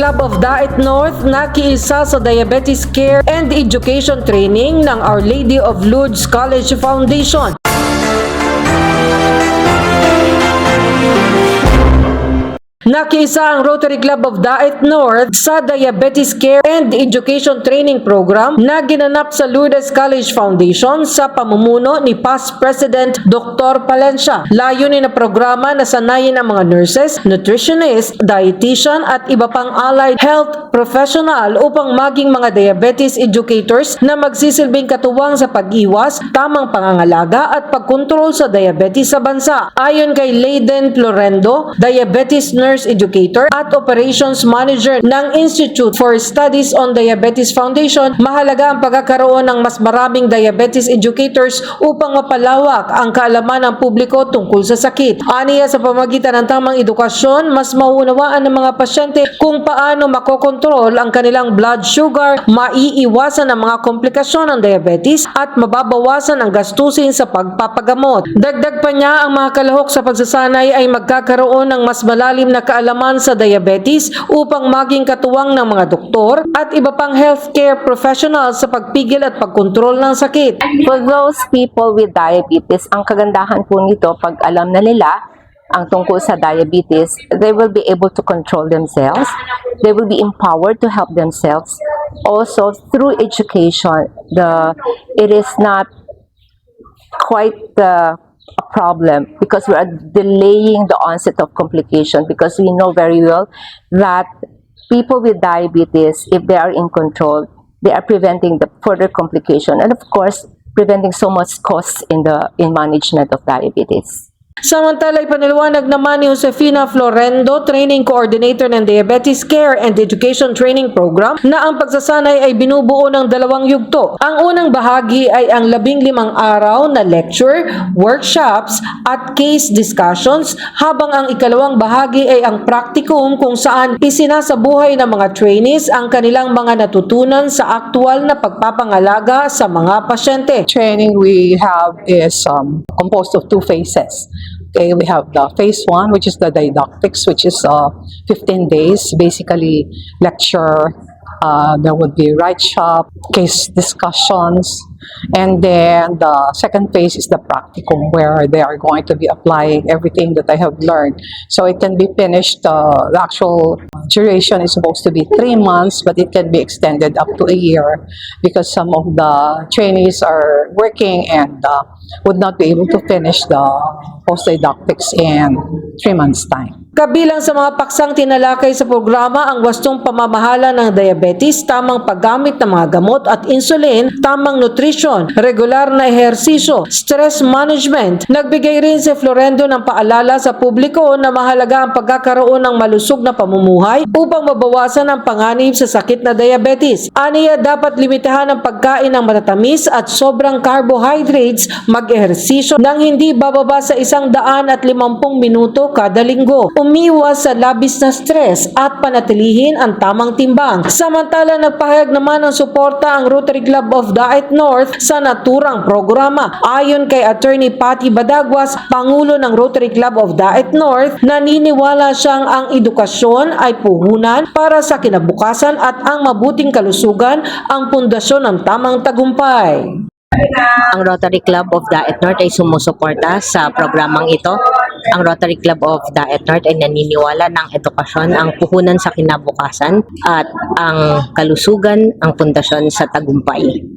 Club of Daet North nakiisa sa Diabetes Care and Education Training ng Our Lady of Lourdes College Foundation. Nakiisa ang Rotary Club of Daet North sa Diabetes Care and Education Training Program na ginanap sa Lourdes College Foundation sa pamumuno ni Past President Dr. Palencia. Layunin na programa na sanayin ang mga nurses, nutritionist, dietitian at iba pang allied health professional upang maging mga diabetes educators na magsisilbing katuwang sa pag-iwas, tamang pangangalaga at pagkontrol sa diabetes sa bansa. Ayon kay Leiden Florendo, diabetes nurse educator at operations manager ng Institute for Studies on Diabetes Foundation, mahalaga ang pagkakaroon ng mas maraming diabetes educators upang mapalawak ang kaalaman ng publiko tungkol sa sakit. Aniya, sa pamamagitan ng tamang edukasyon, mas mauunawaan ng mga pasyente kung paano makokontrol ang kanilang blood sugar, maiiwasan ang mga komplikasyon ng diabetes at mababawasan ang gastusin sa pagpapagamot. Dagdag pa niya, ang mga kalahok sa pagsasanay ay magkakaroon ng mas malalim na kaalaman sa diabetes upang maging katuwang ng mga doktor at iba pang healthcare professionals sa pagpigil at pagkontrol ng sakit. For those people with diabetes, ang kagandahan po nito, pag alam na nila ang tungkol sa diabetes, they will be able to control themselves. They will be empowered to help themselves. Also, through education, it is not quite a problem because we are delaying the onset of complication, because we know very well that people with diabetes, if they are in control, they are preventing the further complication and of course preventing so much costs in management of diabetes. Samantala, ipaniluwanag naman ni Josefina Florendo, Training Coordinator ng Diabetes Care and Education Training Program, na ang pagsasanay ay binubuo ng dalawang yugto. Ang unang bahagi ay ang 15 araw na lecture, workshops at case discussions, habang ang ikalawang bahagi ay ang practicum kung saan isinasabuhay ng mga trainees ang kanilang mga natutunan sa aktual na pagpapangalaga sa mga pasyente. Training we have is composed of two phases. Okay, we have the phase 1, which is the didactics, which is 15 days, basically lecture, there would be write shop, case discussions, and then the second phase is the practicum, where they are going to be applying everything that I have learned. So it can be finished, the actual duration is supposed to be 3 months, but it can be extended up to a year because some of the trainees are working and would not be able to finish the post-didactics in 3 months' time. Kabilang sa mga paksang tinalakay sa programa ang wastong pamamahala ng diabetes, tamang paggamit ng mga gamot at insulin, tamang nutrition, regular na ehersisyo, stress management. Nagbigay rin si Florendo ng paalala sa publiko na mahalaga ang pagkakaroon ng malusog na pamumuhay upang mabawasan ang panganib sa sakit na diabetes. Aniya, dapat limitahan ang pagkain ng matatamis at sobrang carbohydrates, mag-ehersisyo nang hindi bababa sa 150 minuto kada linggo. Umiwas sa labis na stress at panatilihin ang tamang timbang. Samantala, nagpahayag naman ng suporta ang Rotary Club of Daet North sa naturang programa. Ayon kay Attorney Patty Badagwas, Pangulo ng Rotary Club of Daet North, naniniwala siyang ang edukasyon ay puhunan para sa kinabukasan at ang mabuting kalusugan ang pundasyon ng tamang tagumpay. Ang Rotary Club of Daet North ay sumusuporta sa programang ito. Ang Rotary Club of Daet North ay naniniwala ng edukasyon ang puhunan sa kinabukasan at ang kalusugan ang pundasyon sa tagumpay.